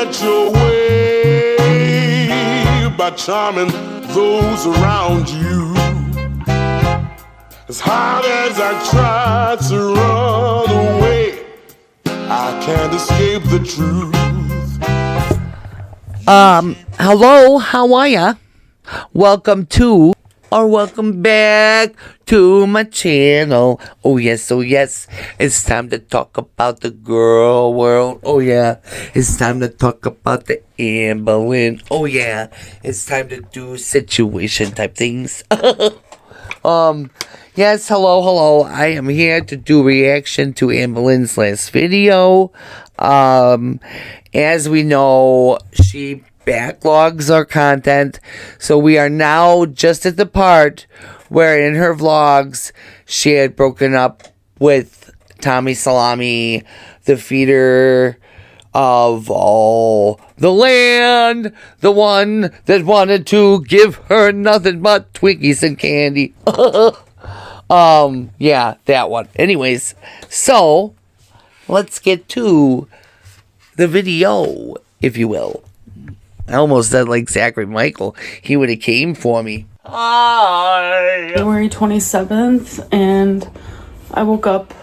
get your way by charming those around you. As hard as I try to run away, I can't escape the truth. Hello, how are ya? Welcome to, or welcome back to my channel. Oh yes, it's time to talk about the girl world. Oh yeah, it's time to talk about the Amberlynn. Oh yeah, it's time to do situation type things. Yes, hello. I am here to do reaction to Amberlynn's last video. As we know, she backlogs our content, so we are now just at the part where in her vlogs she had broken up with Tommy Salami, the feeder of all the land, the one that wanted to give her nothing but Twinkies and candy. Yeah, that one. Anyways, so let's get to the video, if you will. I almost said like Zachary Michael. He would have came for me. Hi. January 27th, and I woke up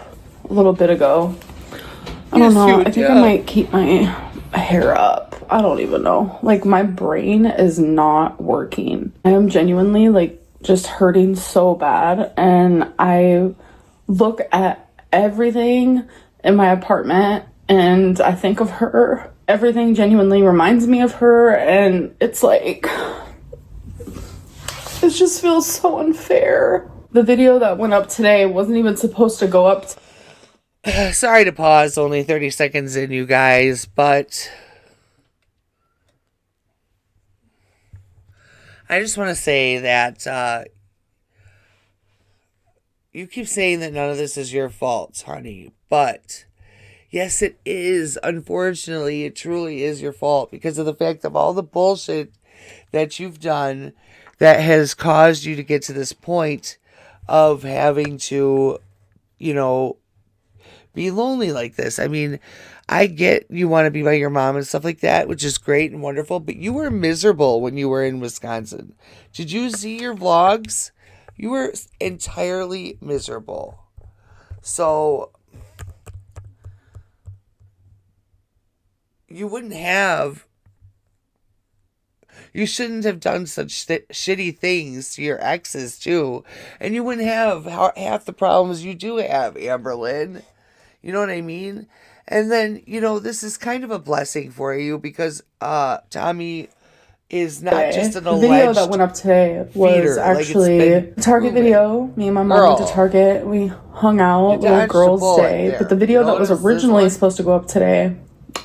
a little bit ago. I don't know. I think I might keep my hair up. I don't even know. Like, my brain is not working. I am genuinely, like, just hurting so bad. And I look at everything in my apartment, and I think of her. Everything genuinely reminds me of her, and it's like, it just feels so unfair. The video that went up today wasn't even supposed to go up. Sorry to pause, only 30 seconds in, you guys, but I just want to say that you keep saying that none of this is your fault, honey, but yes, it is. Unfortunately, it truly is your fault because of the fact of all the bullshit that you've done that has caused you to get to this point of having to, you know, be lonely like this. I mean, I get you want to be by your mom and stuff like that, which is great and wonderful, but you were miserable when you were in Wisconsin. Did you see your vlogs? You were entirely miserable. So you shouldn't have done such shitty things to your exes too, and you wouldn't have half the problems you do have, Amberlynn. You know what I mean? And then, you know, this is kind of a blessing for you because Tommy is not just an alleged The video that went up today was actually a Target video. Me and my mom went to Target. We hung out, little girls' day. But the video that was originally supposed to go up today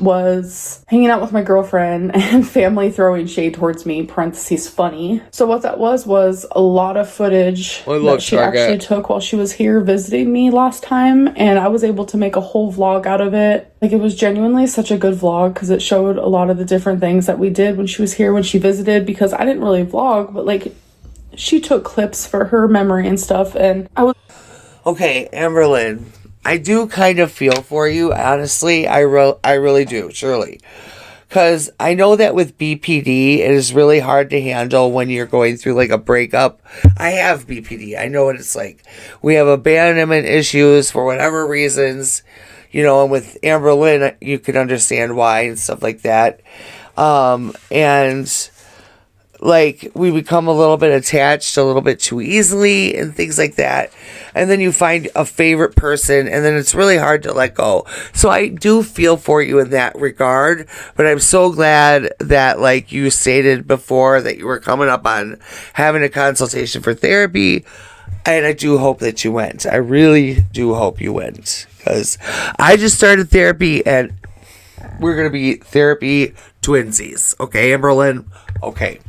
was hanging out with my girlfriend and family throwing shade towards me, parentheses funny. So what that was a lot of footage that she actually took while she was here visiting me last time, and I was able to make a whole vlog out of it. Like, it was genuinely such a good vlog because it showed a lot of the different things that we did when she was here, when she visited, because I didn't really vlog, but like, she took clips for her memory and stuff, and I was... Okay, Amberlynn, I do kind of feel for you, honestly. I really do, surely. Because I know that with BPD, it is really hard to handle when you're going through, like, a breakup. I have BPD. I know what it's like. We have abandonment issues for whatever reasons. You know, and with Amberlynn, you can understand why and stuff like that. And like, we become a little bit attached a little bit too easily and things like that. And then you find a favorite person and then it's really hard to let go. So I do feel for you in that regard, but I'm so glad that, like you stated before, that you were coming up on having a consultation for therapy. And I do hope that you went. I really do hope you went, because I just started therapy and we're going to be therapy twinsies. Okay, Amberlynn? Okay.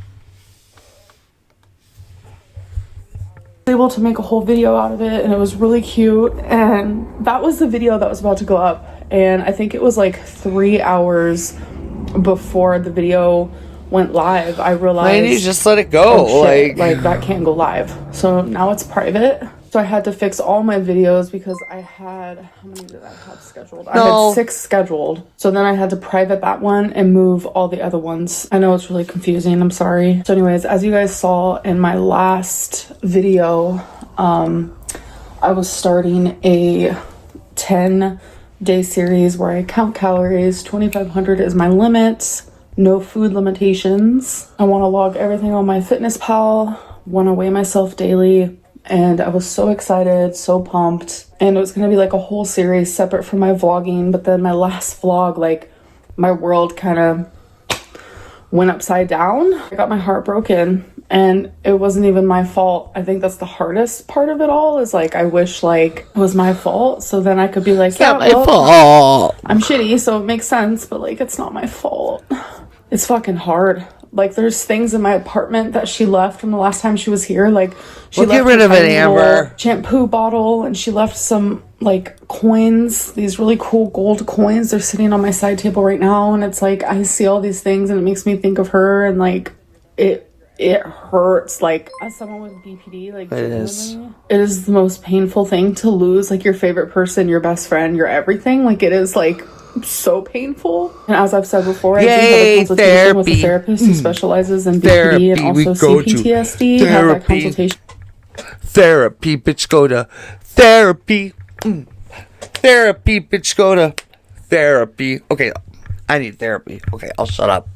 Able to make a whole video out of it, and it was really cute, and that was the video that was about to go up, and I think it was like 3 hours before the video went live I realized, why didn't you just let it go? Oh, like that can't go live, so now it's private. So I had to fix all my videos because I had, how many did I have scheduled? I had 6 scheduled. So then I had to private that one and move all the other ones. I know it's really confusing. I'm sorry. So anyways, as you guys saw in my last video, I was starting a 10-day series where I count calories. 2,500 is my limit. No food limitations. I want to log everything on MyFitnessPal. Want to weigh myself daily. And I was so excited, so pumped. And it was going to be like a whole series separate from my vlogging. But then my last vlog, like, my world kind of went upside down. I got my heart broken. And it wasn't even my fault. I think that's the hardest part of it all, is like, I wish like it was my fault. So then I could be like, yeah, my fault. I'm shitty, so it makes sense. But like, it's not my fault. It's fucking hard. Like, there's things in my apartment that she left from the last time she was here. Like, she left get rid of it, Amber. Shampoo bottle, and she left some like coins, these really cool gold coins. They're sitting on my side table right now, and it's like I see all these things, and it makes me think of her, and like it hurts. Like, as someone with BPD, like, it is the most painful thing to lose like your favorite person, your best friend, your everything. Like, it is like so painful. And as I've said before, I do have a consultation with a therapist who specializes in BPD and also CPTSD. Have that consultation. Therapy, bitch, go to therapy. Therapy, bitch, go to therapy. Okay, I need therapy. Okay, I'll shut up.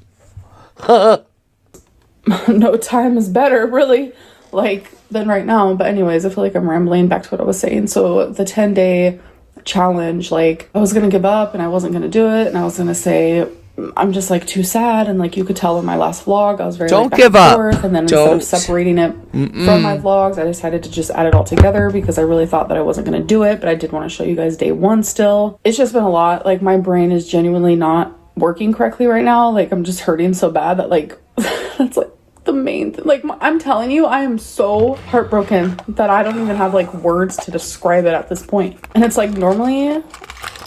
No time is better, really, like, than right now. But anyways, I feel like I'm rambling. Back to what I was saying. So the 10-day challenge, like, I was gonna give up and I wasn't gonna do it, and I was gonna say I'm just like too sad, and like you could tell in my last vlog I was very don't like, give up forth, and then instead of separating it from my vlogs, I decided to just add it all together because I really thought that I wasn't gonna do it, but I did want to show you guys day one. Still, it's just been a lot. Like, my brain is genuinely not working correctly right now. Like, I'm just hurting so bad that like that's like the main thing. Like, I'm telling you, I am so heartbroken that I don't even have like words to describe it at this point. And it's like, normally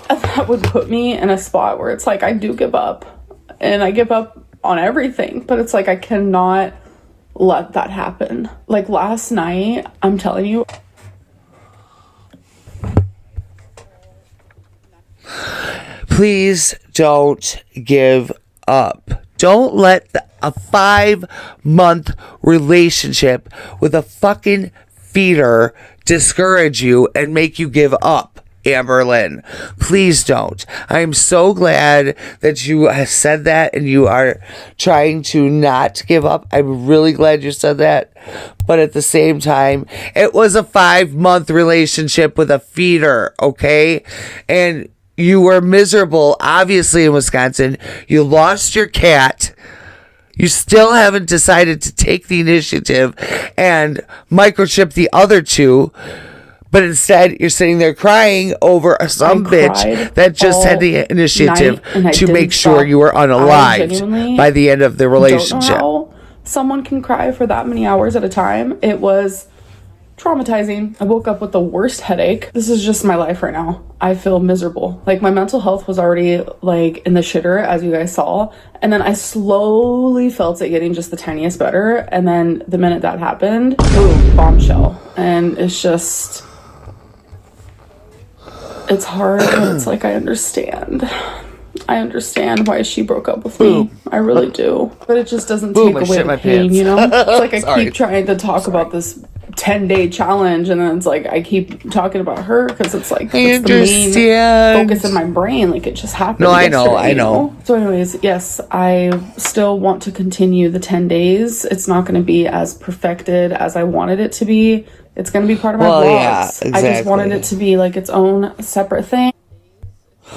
that would put me in a spot where it's like I do give up, and I give up on everything, but it's like I cannot let that happen. Like, last night, I'm telling you, please don't give up. Don't let a 5-month relationship with a fucking feeder discourage you and make you give up, Amberlynn. Please don't. I'm so glad that you have said that and you are trying to not give up. I'm really glad you said that. But at the same time, it was a 5-month relationship with a feeder, okay? And you were miserable, obviously, in Wisconsin. You lost your cat. You still haven't decided to take the initiative and microchip the other 2. But instead, you're sitting there crying over some bitch that just had the initiative to make sure you were unalived by the end of the relationship. I don't know how someone can cry for that many hours at a time. It was traumatizing. I woke up with the worst headache. This is just my life right now. I feel miserable. Like, my mental health was already like in the shitter, as you guys saw, and then I slowly felt it getting just the tiniest better, and then the minute that happened, boom, bombshell. And it's just, it's hard, but it's like I understand why she broke up with me. I really do. But it just doesn't take away the pain, you know? It's like I keep trying to talk about this 10-day challenge, and then it's like I keep talking about her because it's like it's the main focus in my brain. Like, it just happened. No, I know. You know? So anyways, yes, I still want to continue the 10 days. It's not going to be as perfected as I wanted it to be. It's going to be part of my vlogs. Yeah, exactly. I just wanted it to be like its own separate thing.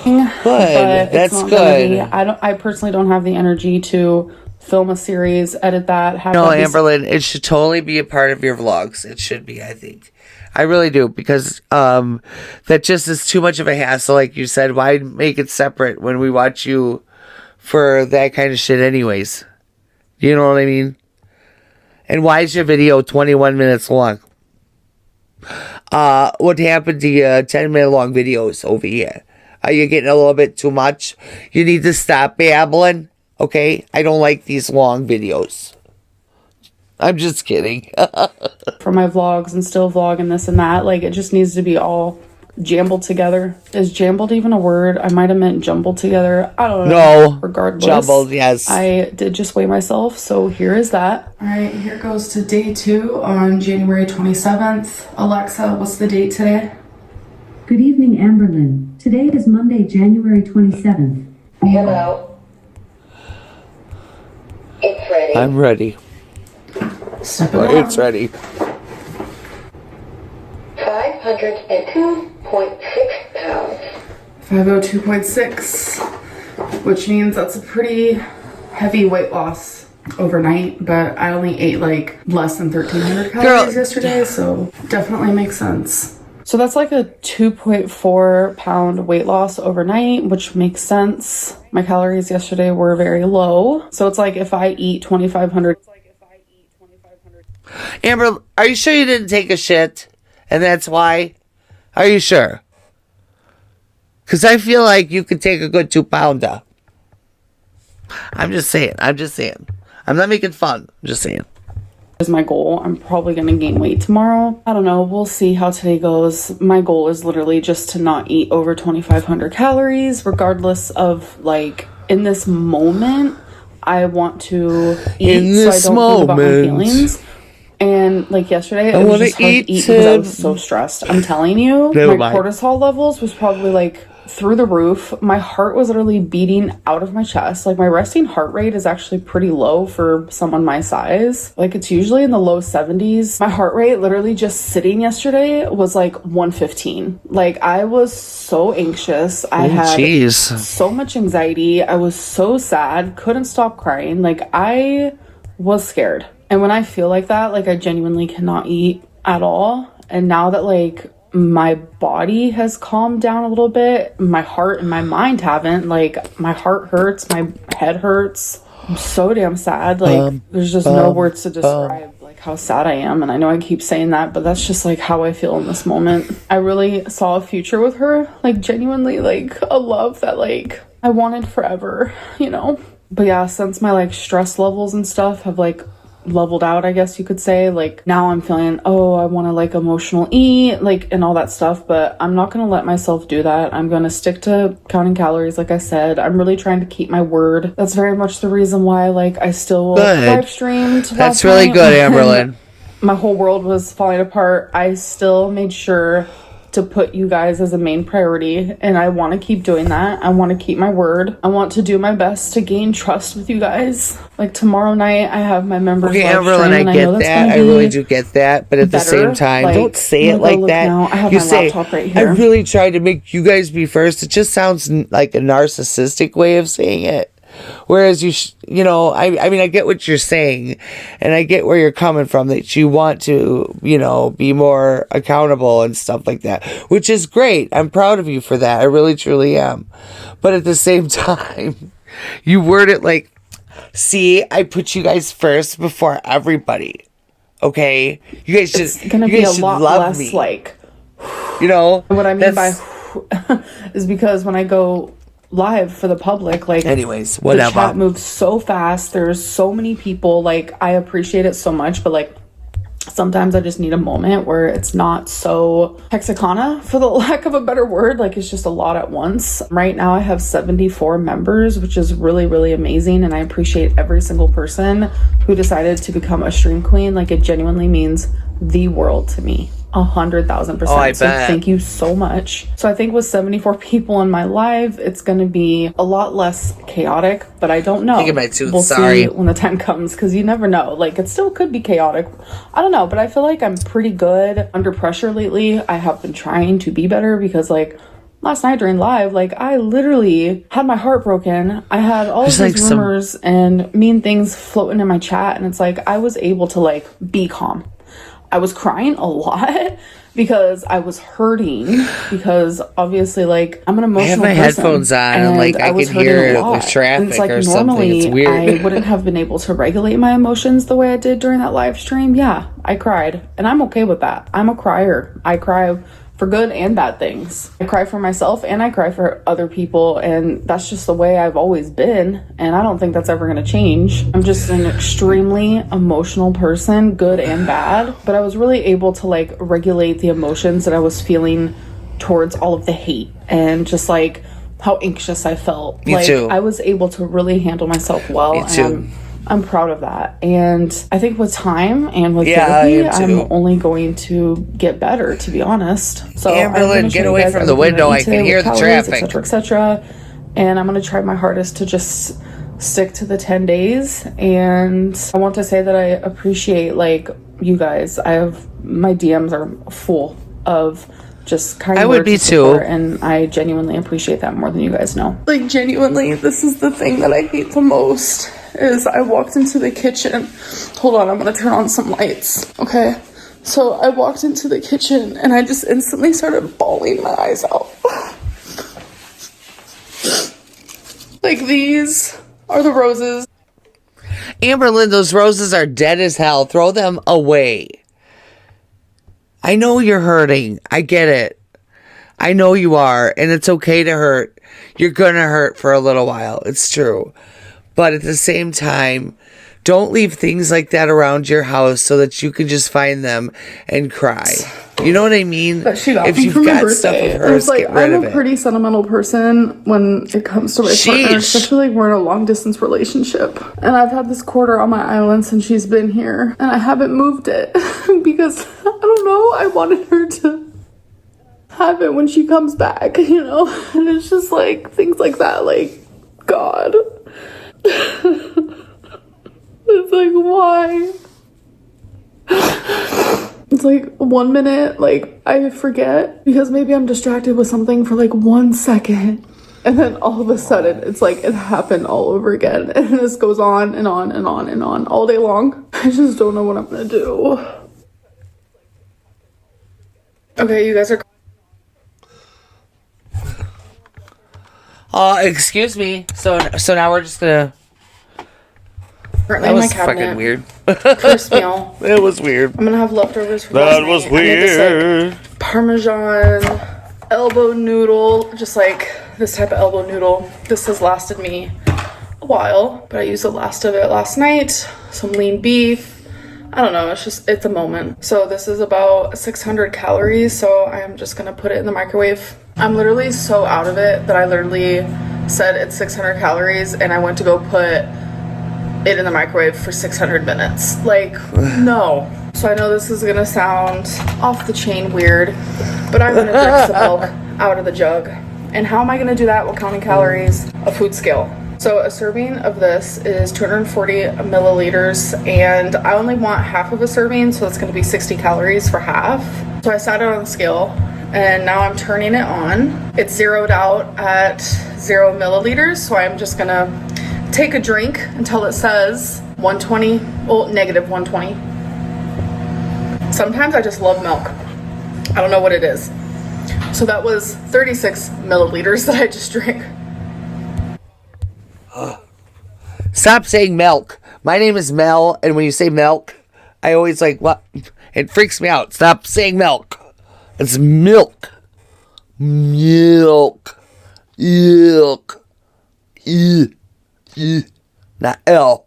Good. But that's good. I personally don't have the energy to film a series, edit that. No, Amberlynn, it should totally be a part of your vlogs. It should be, I think. I really do, because that just is too much of a hassle. Like you said, why make it separate when we watch you for that kind of shit anyways? You know what I mean? And why is your video 21 minutes long? What happened to your 10-minute long videos over here? Are you getting a little bit too much? You need to stop babbling, okay? I don't like these long videos. I'm just kidding. For my vlogs and still vlog and this and that. Like, it just needs to be all jambled together. Is jambled even a word? I might have meant jumbled together. I don't know. No. Regardless. Jumbled, yes. I did just weigh myself, so here is that. All right, here goes to day 2 on January 27th. Alexa, what's the date today? Good evening, Amberlynn. Today is Monday, January 27th. Hello. It's ready. I'm ready. Step it on. It's ready. 502.6 pounds. 502.6, which means that's a pretty heavy weight loss overnight, but I only ate like less than 1,300 calories yesterday, so definitely makes sense. So that's like a 2.4 pound weight loss overnight, which makes sense. My calories yesterday were very low. So it's like if I eat 2,500. Amber, are you sure you didn't take a shit? And that's why? Are you sure? Because I feel like you could take a good 2-pounder. I'm just saying. I'm not making fun. I'm just saying. Is my goal. I'm probably going to gain weight tomorrow. I don't know. We'll see how today goes. My goal is literally just to not eat over 2,500 calories, regardless of, like, in this moment, I want to eat so I don't think about my feelings. And like yesterday, it was just hard to eat because I was so stressed. I'm telling you, my cortisol levels was probably like through the roof. My heart was literally beating out of my chest. Like, my resting heart rate is actually pretty low for someone my size. Like, it's usually in the low 70s. My heart rate literally just sitting yesterday was like 115. Like, I was so anxious. I had so much anxiety. I was so sad. Couldn't stop crying. Like, I was scared. And when I feel like that, like, I genuinely cannot eat at all. And now that, like, my body has calmed down a little bit, my heart and my mind haven't. Like, my heart hurts, my head hurts. I'm so damn sad. Like, there's just no words to describe, like, how sad I am. And I know I keep saying that, but that's just, like, how I feel in this moment. I really saw a future with her. Like, genuinely, like, a love that, like, I wanted forever, you know? But yeah, since my, like, stress levels and stuff have, like, leveled out, I guess you could say, like, now I'm feeling, oh, I want to, like, emotional eat, like, and all that stuff, but I'm not gonna let myself do that. I'm gonna stick to counting calories, like I said. I'm really trying to keep my word. That's very much the reason why, like, I still live streamed. That's really good, Amberlynn. My whole world was falling apart. I still made sure to put you guys as a main priority, and I want to keep doing that. I want to keep my word. I want to do my best to gain trust with you guys. Like, tomorrow night I have my members live Amberlynn, stream, I get that. I really do get that, but at the same time, like, don't say it like that. Now. I have you my say, laptop right here. I really tried to make you guys be first. It just sounds like a narcissistic way of saying it. Whereas you know, I mean, I get what you're saying, and I get where you're coming from, that you want to, you know, be more accountable and stuff like that, which is great. I'm proud of you for that. I really, truly am. But at the same time, you word it like, see, I put you guys first before everybody. Okay? You guys just, it's gonna you be guys a lot less me. Like, you know, what I mean by is because when I go live for the public, like, anyways, whatever, the chat moves so fast, there's so many people, like, I appreciate it so much, but like, sometimes I just need a moment where it's not so hexacana, for the lack of a better word. Like, it's just a lot at once. Right now I have 74 members, which is really, really amazing, and I appreciate every single person who decided to become a stream queen. Like, it genuinely means the world to me. 100,000%. Oh, I so bet. Thank you so much. So I think with 74 people in my live, it's going to be a lot less chaotic, but I don't know. I think it might too. We'll Sorry. see when the time comes, because you never know. Like, it still could be chaotic. I don't know, but I feel like I'm pretty good under pressure lately. I have been trying to be better, because, like, last night during live, like, I literally had my heart broken. I had all of these rumors and mean things floating in my chat, and it's like, I was able to, like, be calm. I was crying a lot because I was hurting, because obviously, like, I'm an emotional person. I have my headphones on, and like, I can hear the traffic, it's like, or something. It's weird. I wouldn't have been able to regulate my emotions the way I did during that live stream. Yeah, I cried, and I'm okay with that. I'm a crier. I cry for good and bad things. I cry for myself and I cry for other people, and that's just the way I've always been, and I don't think that's ever going to change. I'm just an extremely emotional person, good and bad, but I was really able to like regulate the emotions that I was feeling towards all of the hate and just like how anxious I felt. Me too. I was able to really handle myself well. Me too. And I'm proud of that. And I think with time and with therapy, I'm only going to get better, to be honest. So Amberlynn, get away from the window. I can hear the traffic. Etc., etc. And I'm going to try my hardest to just stick to the 10 days. And I want to say that I appreciate like you guys. My DMs are full of just kind of I would be too, and I genuinely appreciate that more than you guys know. Like genuinely, this is the thing that I hate the most. Is I walked into the kitchen. Hold on, I'm gonna turn on some lights. Okay, so I walked into the kitchen and I just instantly started bawling my eyes out. Like, these are the roses. Amberlynn, those roses are dead as hell. Throw them away. I know you're hurting. I get it. I know you are, and it's okay to hurt. You're gonna hurt for a little while. It's true. But at the same time, don't leave things like that around your house so that you can just find them and cry. You know what I mean? That she got if me you've for my got birthday. stuff of hers, It's like, get rid I'm of a it. pretty sentimental person when it comes to my partner, especially like we're in a long distance relationship. And I've had this quarter on my island since she's been here, and I haven't moved it because I don't know, I wanted her to have it when she comes back, you know? And it's just like things like that, like, God. It's like, why? It's like 1 minute, like, I forget because maybe I'm distracted with something for like 1 second. And then all of a sudden, it's like it happened all over again. And this goes on and on and on and on all day long. I just don't know what I'm gonna do. Okay, you guys are... Excuse me. So now we're just gonna... Currently That in my was cabinet. fucking weird. First meal. It was weird. I'm gonna have leftovers from That last was night. I made this, weird. like, Parmesan elbow noodle, just like this type of elbow noodle. This has lasted me a while, but I used the last of it last night. Some lean beef. I don't know, it's a moment. So this is about 600 calories, so I'm just gonna put it in the microwave. I'm literally so out of it that I literally said it's 600 calories and I went to go put it in the microwave for 600 minutes. Like, no. So I know this is gonna sound off the chain weird, but I'm gonna drink some milk out of the jug. And how am I gonna do that while counting calories? A food scale. So a serving of this is 240 milliliters, and I only want half of a serving, so it's gonna be 60 calories for half. So I sat it on the scale, and now I'm turning it on. It's zeroed out at 0 milliliters, so I'm just gonna take a drink until it says 120, well, negative 120. Sometimes I just love milk. I don't know what it is. So that was 36 milliliters that I just drank. Stop saying milk. My name is Mel, and when you say milk, I always like, what? It freaks me out. Stop saying milk. It's milk. Milk. Milk. Not L.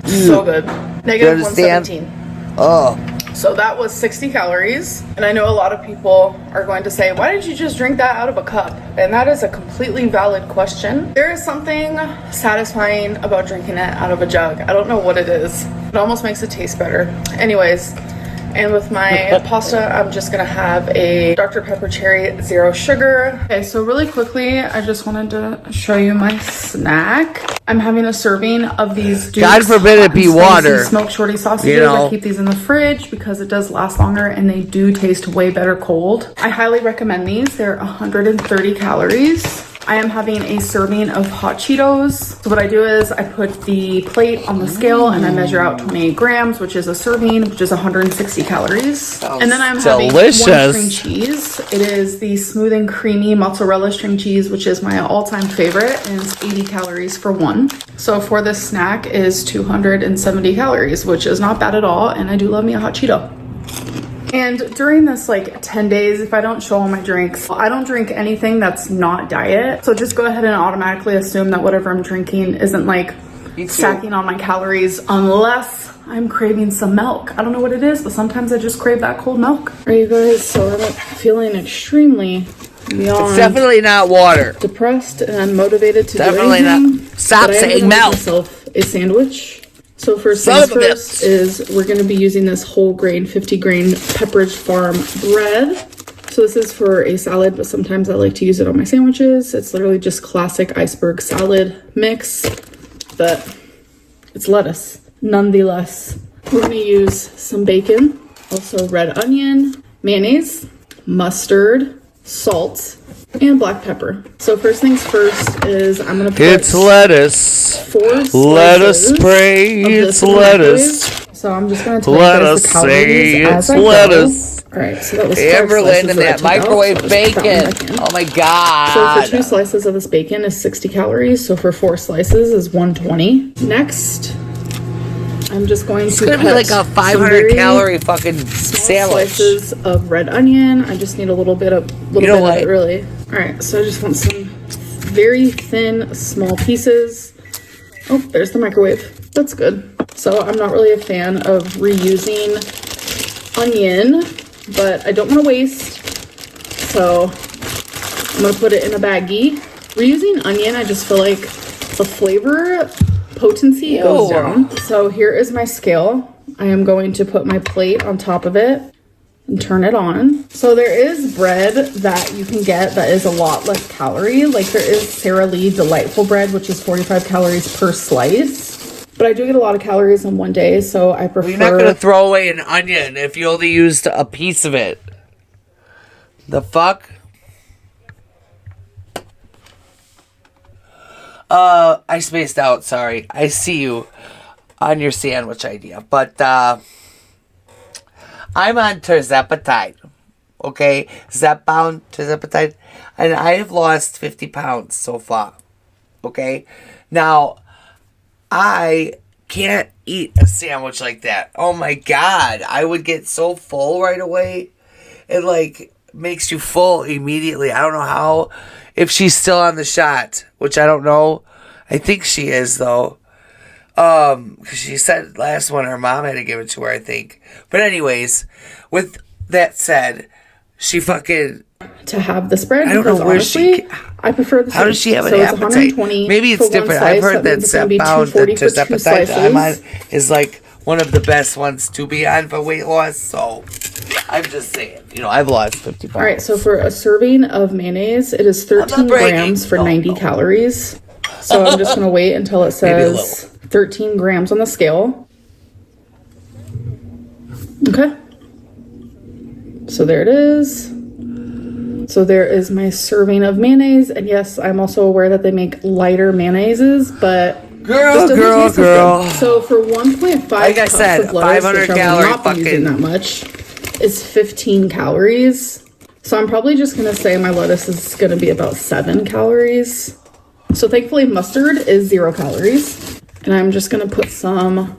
So good. Negative You understand? 117. Oh. So that was 60 calories. And I know a lot of people are going to say, why did you just drink that out of a cup? And that is a completely valid question. There is something satisfying about drinking it out of a jug. I don't know what it is. It almost makes it taste better. Anyways, and with my pasta, I'm just gonna have a Dr. Pepper Cherry Zero Sugar. Okay, so really quickly, I just wanted to show you my snack. I'm having a serving of these Duke's God forbid it be hot and spicy water. smoked shorty sausages. You know. I keep these in the fridge because it does last longer and they do taste way better cold. I highly recommend these. They're 130 calories. I am having a serving of hot Cheetos. So what I do is I put the plate on the scale and I measure out 28 grams, which is a serving, which is 160 calories. And then I'm having one string cheese. It is the smooth and creamy mozzarella string cheese, which is my all-time favorite, and it's 80 calories for one. So for this snack is 270 calories, which is not bad at all. And I do love me a hot Cheeto. And during this like 10 days, if I don't show all my drinks, I don't drink anything that's not diet. So just go ahead and automatically assume that whatever I'm drinking isn't like stacking on my calories unless I'm craving some milk. I don't know what it is, but sometimes I just crave that cold milk. All right, you guys, so I'm feeling extremely beyond It's definitely not water. depressed and unmotivated to Definitely do anything. not. Stop but I am saying gonna make milk. myself a sandwich. So first Son things of a first bitch. is we're going to be using this whole grain 50 grain Pepperidge Farm bread. So this is for a salad, but sometimes I like to use it on my sandwiches. It's literally just classic iceberg salad mix, but it's lettuce nonetheless. We're going to use some bacon, also red onion, mayonnaise, mustard, salt, and black pepper. So first things first is I'm gonna put It's lettuce. 4 slices Lettuce spray. of this It's in the microwave. lettuce. So I'm just gonna tell you Let guys us the calories say as it's I go. lettuce. All right, so that was 5 Amberlynn slices and that I that took out, microwave so I'll just put that one bacon. back in. Oh my So god. for 2 slices of this bacon is 60 calories. So for 4 slices is 120. Next, I'm just going It's to gonna be cut like a some 500 very calorie fucking small sandwich. slices of red onion. I just need a little bit of You know what? it really. All right, so I just want some very thin, small pieces. Oh, there's the microwave. That's good. So I'm not really a fan of reusing onion, but I don't want to waste. So I'm gonna put it in a baggie. Reusing onion, I just feel like the flavor potency goes Ew. down. So here is my scale. I am going to put my plate on top of it and turn it on. So there is bread that you can get that is a lot less calorie. Like there is Sara Lee Delightful bread, which is 45 calories per slice. But I do get a lot of calories in one day, so I prefer... You're not gonna throw away an onion if you only used a piece of it. The fuck? I spaced out, sorry. I see you on your sandwich idea. But, I'm on terzepatide. Okay? Zepbound, terzepatide. And I have lost 50 pounds so far. Okay? Now, I can't eat a sandwich like that. Oh my god. I would get so full right away. It, like, makes you full immediately. I don't know how. If she's still on the shot, which I don't know. I think she is, though. Because she said last one her mom had to give it to her, I think. But anyways, with that said, she fucking... to have this bread. I don't know because where honestly, she... I prefer the How does she have an so appetite? It's 120 Maybe it's for one different. slice. I've heard that means it's gonna be Zepbound, 240 for 2 terzepatide I'm on slices. is like one of the best ones to be on for weight loss. So I'm just saying, you know, I've lost 50 pounds. All right, so for a serving of mayonnaise, it is 13 breaking. grams for No, 90 no. calories. So I'm just gonna wait until it Maybe a says 13 grams on the scale. Okay. So there it is. So there is my serving of mayonnaise, and yes, I'm also aware that they make lighter mayonnaises, but Girl, this doesn't girl, taste as girl. good. So for 1.5 Like I cups said, of lettuce, 500 which I will calorie not be using fucking- that much, is 15 calories. So I'm probably just gonna say my lettuce is gonna be about 7 calories. So thankfully mustard is 0 calories, and I'm just gonna put some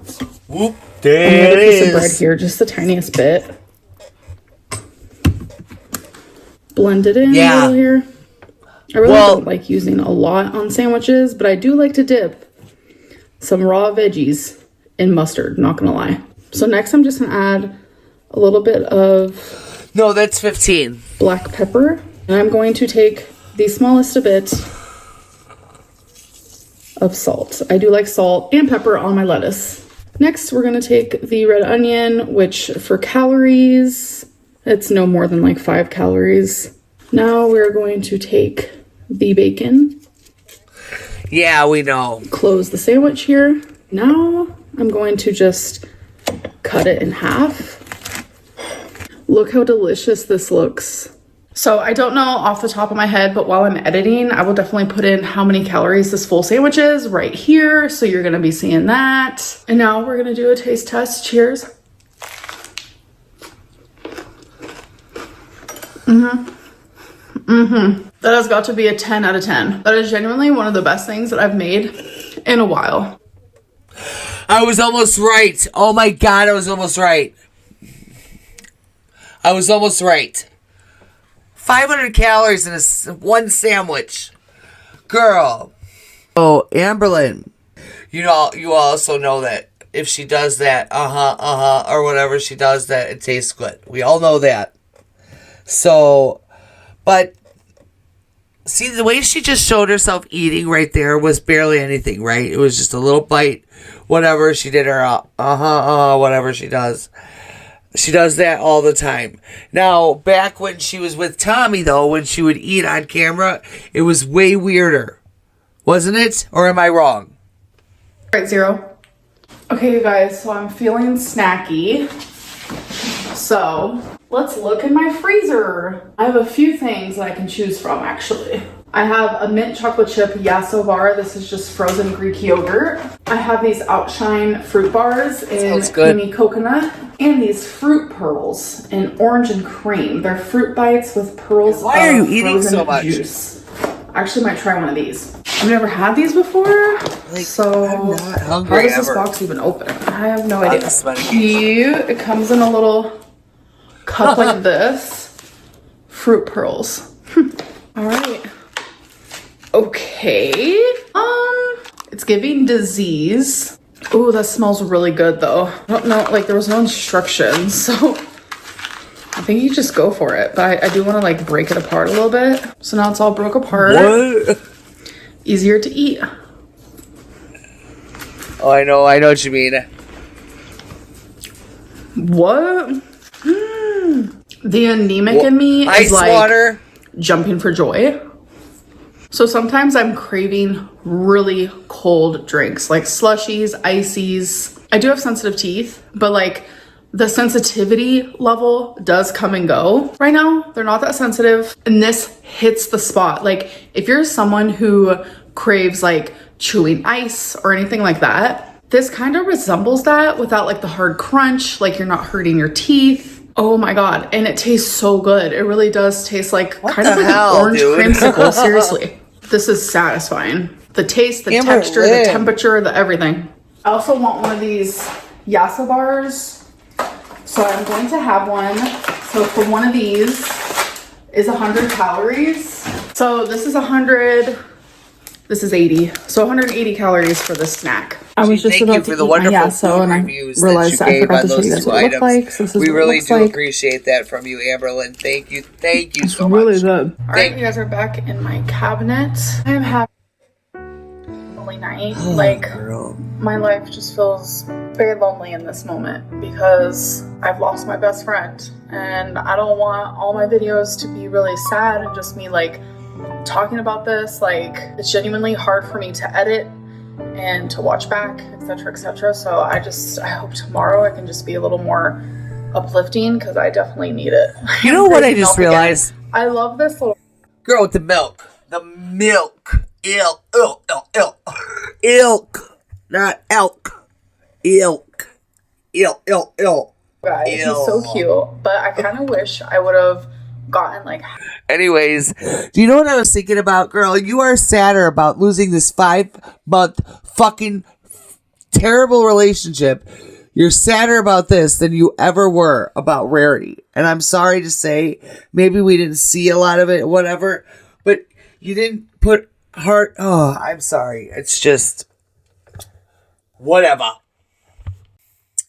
Whoop, there another it piece of bread is. here, just the tiniest bit. Blend it in Yeah. a little here. I really Well- don't like using a lot on sandwiches, but I do like to dip some raw veggies in mustard, not gonna lie. So next I'm just gonna add a little bit of No, that's 15. black pepper, and I'm going to take the smallest a bit of salt. I do like salt and pepper on my lettuce. Next, we're gonna take the red onion, which for calories, it's no more than like 5 calories. Now we're going to take the bacon, Yeah, we know. close the sandwich here. Now I'm going to just cut it in half. Look how delicious this looks. So I don't know off the top of my head, but while I'm editing, I will definitely put in how many calories this full sandwich is right here. So you're gonna be seeing that. And now we're gonna do a taste test. Cheers. That has got to be a 10 out of 10. That is genuinely one of the best things that I've made in a while. I was almost right. Oh my god, I was almost right. I was almost right. 500 calories in one sandwich. Girl. Oh, Amberlynn. You know, you also know that if she does that, or whatever she does, that it tastes good. We all know that. So, but, see, the way she just showed herself eating right there was barely anything, right? It was just a little bite, whatever. She did her, whatever she does. She does that all the time. Now, back when she was with Tommy, though, when she would eat on camera, it was way weirder. Wasn't it? Or am I wrong? Right, 0. Okay, you guys, so I'm feeling snacky. So, let's look in my freezer. I have a few things that I can choose from, actually. I have a mint chocolate chip Yasso bar. This is just frozen Greek yogurt. I have these Outshine fruit bars in creamy coconut. And these fruit pearls in orange and cream. They're fruit bites with pearls Why are you eating frozen so much? juice. I actually might try one of these. I've never had these before. So, I'm not hungry how does this ever. box even open? I have no idea. This money. Cute. It comes in a little cup like this. Fruit pearls. All right. Okay. It's giving disease. Ooh, that smells really good though. I don't know, like there was no instructions, so I think you just go for it. But I do want to like break it apart a little bit. So now it's all broke apart. What? Easier to eat. Oh, I know what you mean. What? The anemic in me ice is like water. Jumping for joy. So sometimes I'm craving really cold drinks like slushies, ices. I do have sensitive teeth, but like the sensitivity level does come and go. Right now, they're not that sensitive, and this hits the spot. Like if you're someone who craves like chewing ice or anything like that, this kind of resembles that without like the hard crunch, like you're not hurting your teeth. Oh my God. And it tastes so good. It really does taste like kind of like an orange creamsicle. Seriously. This is satisfying. The taste, the texture, the temperature, the everything. I also want one of these Yasso bars. So I'm going to have one. So for one of these is 100 calories. So this is 100. This is 80. So 180 calories for this snack. I was just about to eat my Yasso and I realized I forgot to show you guys what it looked like. So this is we really do appreciate that from you, Amberlynn. Thank you so much. Really good. All right, you guys are back in my cabinet. I am having a lonely night. My life just feels very lonely in this moment because I've lost my best friend, and I don't want all my videos to be really sad and just me like talking about this. Like it's genuinely hard for me to edit and to watch back, etc., etc. So I hope tomorrow I can just be a little more uplifting because I definitely need it. You know what I just realized? I love this little girl with the milk. The milk. Ilk. Not elk. Ilk. guy. He's so cute, but I kind of wish I would have gotten like. Anyways, do you know what I was thinking about, girl? You are sadder about losing this 5-month fucking terrible relationship. You're sadder about this than you ever were about Rarity. And I'm sorry to say, maybe we didn't see a lot of it, whatever, but you didn't put heart. Oh, I'm sorry. It's just whatever.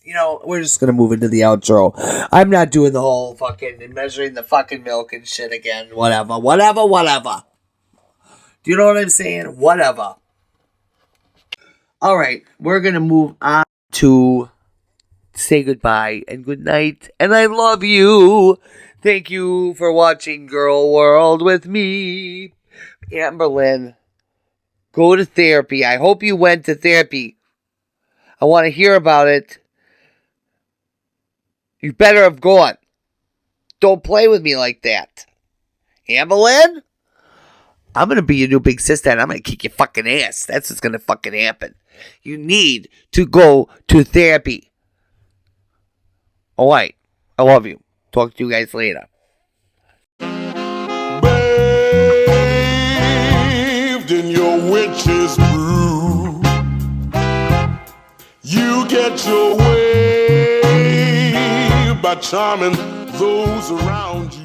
You know, we're just gonna move into the outro. I'm not doing the whole fucking and measuring the fucking milk and shit again. Whatever. Do you know what I'm saying? Whatever. All right, we're gonna move on to say goodbye and good night, and I love you. Thank you for watching Girl World with me, Amberlynn. Go to therapy. I hope you went to therapy. I want to hear about it. You better have gone. Don't play with me like that. Amberlynn? I'm going to be your new big sister and I'm going to kick your fucking ass. That's what's going to fucking happen. You need to go to therapy. Alright. I love you. Talk to you guys later. Bathed in your witch's brew, you get your way by charming those around you.